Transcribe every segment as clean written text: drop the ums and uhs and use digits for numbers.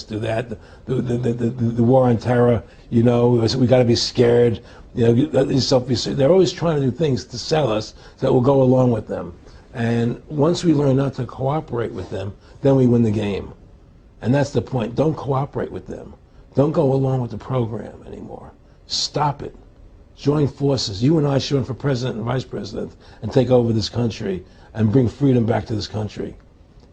do that. The war on terror, we got to be scared. They're always trying to do things to sell us that will go along with them. And once we learn not to cooperate with them, then we win the game. And that's the point. Don't cooperate with them. Don't go along with the program anymore. Stop it. Join forces. You and I should run for president and vice president and take over this country and bring freedom back to this country.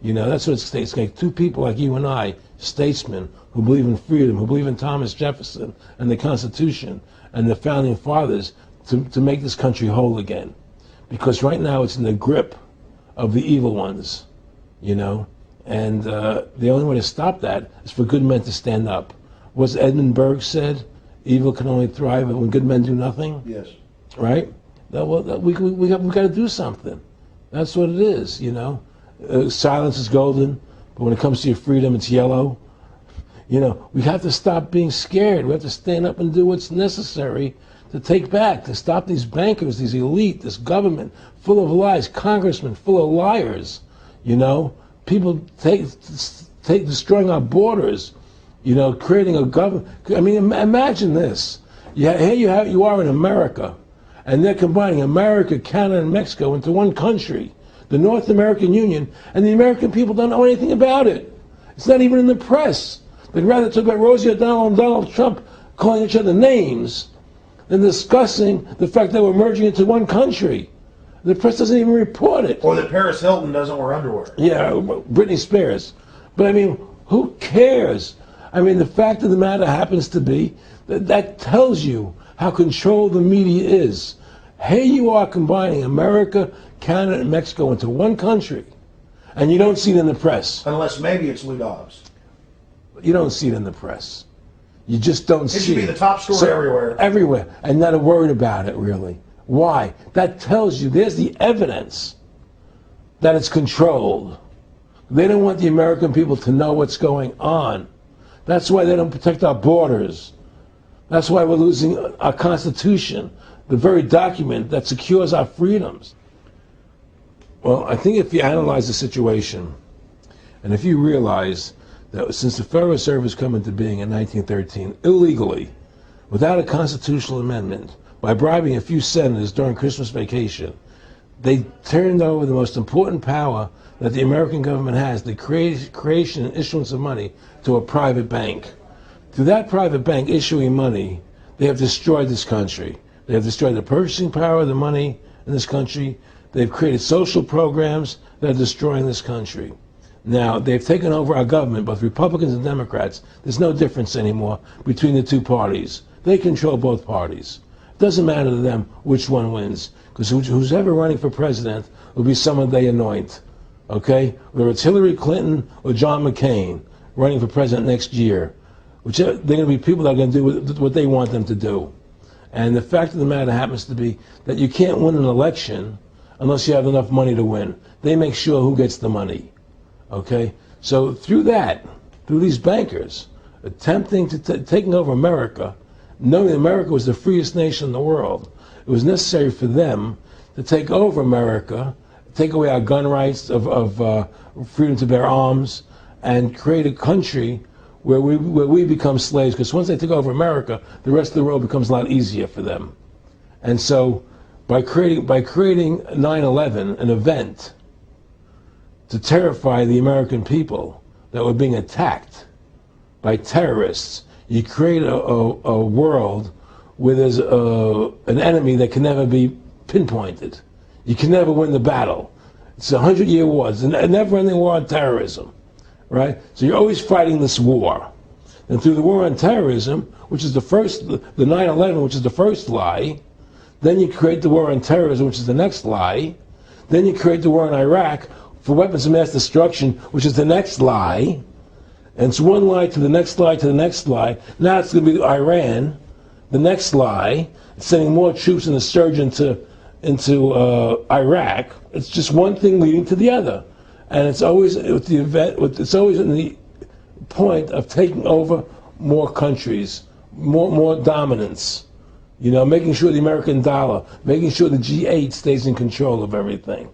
That's what it takes. Two people like you and I, statesmen, who believe in freedom, who believe in Thomas Jefferson and the Constitution and the Founding Fathers to make this country whole again. Because right now it's in the grip of the evil ones, And the only way to stop that is for good men to stand up. What's Edmund Burke said? Evil can only thrive when good men do nothing. Yes. Right? We got to do something. That's what it is, Silence is golden, but when it comes to your freedom, it's yellow. We have to stop being scared. We have to stand up and do what's necessary to take back, to stop these bankers, these elite, this government full of lies, congressmen full of liars. People destroying our borders. Creating a government. I mean, imagine this. Here you are in America, and they're combining America, Canada, and Mexico into one country, the North American Union, and the American people don't know anything about it. It's not even in the press. They'd rather talk about Rosie O'Donnell and Donald Trump calling each other names than discussing the fact that we're merging into one country. The press doesn't even report it. Or that Paris Hilton doesn't wear underwear. Yeah, Britney Spears. But I mean, who cares? I mean, the fact of the matter happens to be that tells you how controlled the media is. Here you are combining America, Canada, and Mexico into one country, and you don't see it in the press. Unless maybe it's Lou Dobbs. You don't see it in the press. You just don't see it. It should be the top story everywhere. Everywhere, and not a word about it, really. Why? That tells you, there's the evidence that it's controlled. They don't want the American people to know what's going on. That's why they don't protect our borders. That's why we're losing our Constitution, the very document that secures our freedoms. Well, I think if you analyze the situation, and if you realize that since the Federal Reserve has come into being in 1913, illegally, without a constitutional amendment, by bribing a few senators during Christmas vacation, they turned over the most important power that the American government has, the creation and issuance of money, to a private bank. Through that private bank issuing money, they have destroyed this country. They have destroyed the purchasing power of the money in this country. They've created social programs that are destroying this country. Now, they've taken over our government, both Republicans and Democrats. There's no difference anymore between the two parties. They control both parties. It doesn't matter to them which one wins, because who's ever running for president will be someone they anoint. Okay? Whether it's Hillary Clinton or John McCain running for president next year, they're going to be people that are going to do what they want them to do. And the fact of the matter happens to be that you can't win an election unless you have enough money to win. They make sure who gets the money. Okay? So through these bankers attempting to taking over America, knowing America was the freest nation in the world, it was necessary for them to take over America, take away our gun rights of freedom to bear arms, and create a country where we become slaves. Because once they take over America, the rest of the world becomes a lot easier for them. And so, by creating 9/11, an event to terrify the American people that were being attacked by terrorists, you create a world where there's an enemy that can never be pinpointed. You can never win the battle. It's a 100-year war. It's a never-ending war on terrorism, right? So you're always fighting this war. And through the war on terrorism, which is the 9/11, which is the first lie, then you create the war on terrorism, which is the next lie. Then you create the war in Iraq for weapons of mass destruction, which is the next lie. And it's one lie to the next lie to the next lie. Now it's going to be Iran, the next lie. It's sending more troops and a surge into Iraq. It's just one thing leading to the other, and it's always with the event. It's always in the point of taking over more countries, more dominance. Making sure the American dollar, making sure the G8 stays in control of everything.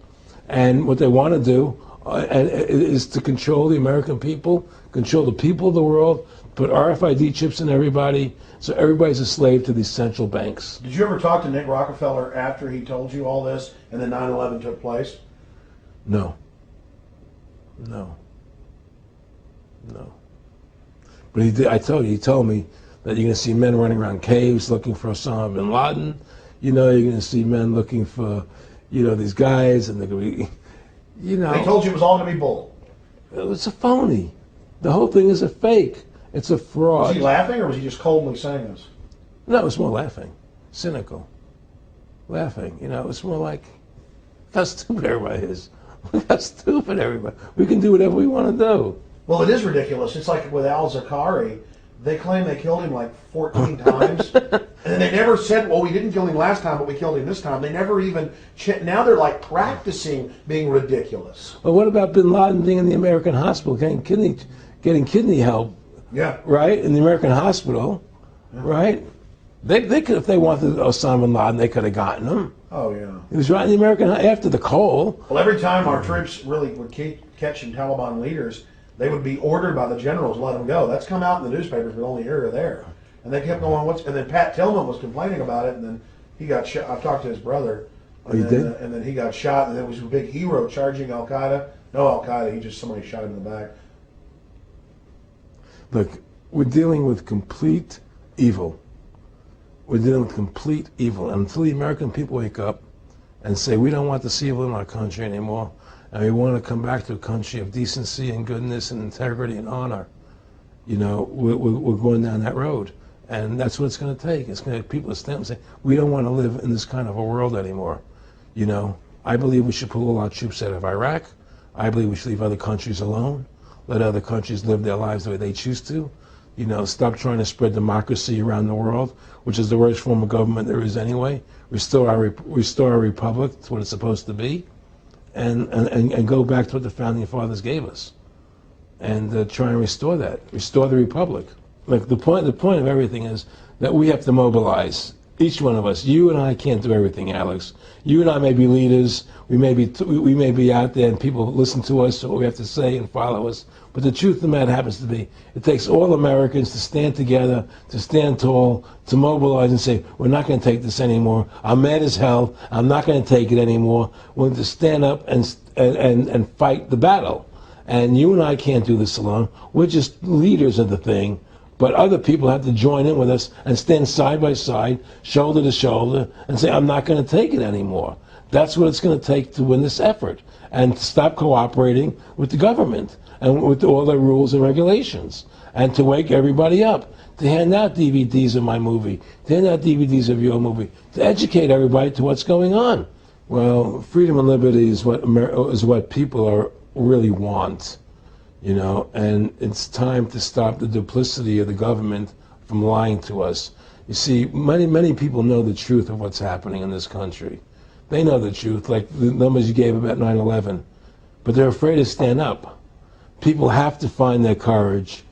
And what they want to do and it is to control the American people, control the people of the world, put RFID chips in everybody, so everybody's a slave to these central banks. Did you ever talk to Nick Rockefeller after he told you all this and then 9/11 took place? No. But he did. He told me that you're going to see men running around caves looking for Osama bin Laden. You're going to see men looking for, these guys, and they're going to be, They told you it was all going to be bull. It's a phony. The whole thing is a fake. It's a fraud. Was he laughing or was he just coldly saying this? No, it was more laughing. Cynical. Laughing. It's more like, how stupid everybody is. Look how stupid everybody. We can do whatever we want to do. Well, it is ridiculous. It's like with al-Zakari. They claim they killed him like 14 times. And they never said, well, we didn't kill him last time, but we killed him this time. They never even, now they're like practicing being ridiculous. Well, what about bin Laden being in the American hospital, getting kidney help? Yeah. Right? In the American hospital, right? They could, if they wanted Osama bin Laden, they could have gotten him. Oh, yeah. He was right in the American, after the Cole. Well, every time our troops really would keep catching Taliban leaders, they would be ordered by the generals to let them go. That's come out in the newspapers, but only here or there. And they kept going, and then Pat Tillman was complaining about it, and then he got shot. I talked to his brother. Oh, you did? And then he got shot, and there was a big hero charging Al-Qaeda. No Al-Qaeda, somebody shot him in the back. Look, we're dealing with complete evil. We're dealing with complete evil. And until the American people wake up and say, we don't want this evil in our country anymore, and we want to come back to a country of decency and goodness and integrity and honor, we're going down that road. And that's what it's going to take. It's going to people to stand up and say, we don't want to live in this kind of a world anymore. I believe we should pull all our troops out of Iraq. I believe we should leave other countries alone. Let other countries live their lives the way they choose to. Stop trying to spread democracy around the world, which is the worst form of government there is anyway. Restore our republic to what it's supposed to be, and go back to what the founding fathers gave us, and try and restore that. Restore the republic. Like the point of everything is that we have to mobilize. Each one of us. You and I can't do everything, Alex. You and I may be leaders. We may be out there, and people listen to us, what we have to say, and follow us. But the truth of the matter happens to be, it takes all Americans to stand together, to stand tall, to mobilize and say, we're not going to take this anymore. I'm mad as hell. I'm not going to take it anymore. We're going to stand up and fight the battle. And you and I can't do this alone. We're just leaders of the thing. But other people have to join in with us and stand side by side, shoulder to shoulder, and say, I'm not going to take it anymore. That's what it's going to take to win this effort, and to stop cooperating with the government and with all their rules and regulations, and to wake everybody up, to hand out DVDs of my movie, to hand out DVDs of your movie, to educate everybody to what's going on. Well, freedom and liberty is what people really want. And it's time to stop the duplicity of the government from lying to us. You see, many people know the truth of what's happening in this country. They know the truth, like the numbers you gave about 9/11, but they're afraid to stand up. People have to find their courage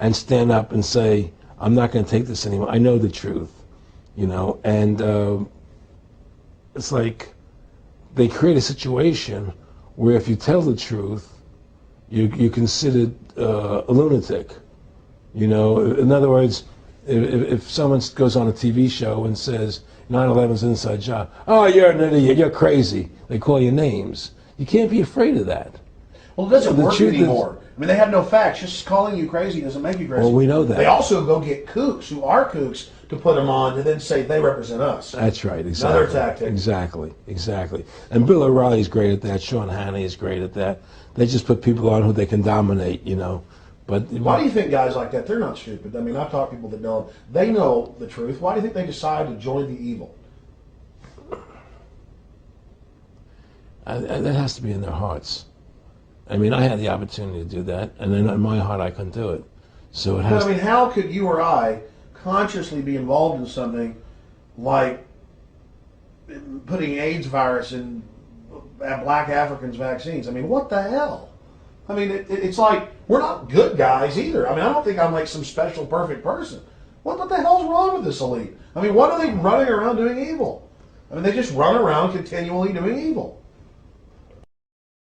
and stand up and say, I'm not going to take this anymore. I know the truth, and it's like they create a situation where if you tell the truth, you're considered a lunatic. In other words, if someone goes on a TV show and says 9/11's an inside job, oh, you're an idiot, you're crazy, they call you names. You can't be afraid of that. Well, it doesn't work anymore. They have no facts. Just calling you crazy doesn't make you crazy. Well, we know that. They also go get kooks who are kooks to put them on and then say they represent us. That's right, exactly. Another tactic. Exactly. And Bill O'Reilly's great at that. Sean Hannity is great at that. They just put people on who they can dominate, But why do you think guys like that, they're not stupid? I've talked to people that don't. They know the truth. Why do you think they decide to join the evil? That has to be in their hearts. I had the opportunity to do that, and then in my heart I couldn't do it. So it has. How could you or I consciously be involved in something like putting AIDS virus in black Africans' vaccines? What the hell? It's like we're not good guys either. I don't think I'm like some special perfect person. What the hell's wrong with this elite? What are they running around doing evil? They just run around continually doing evil.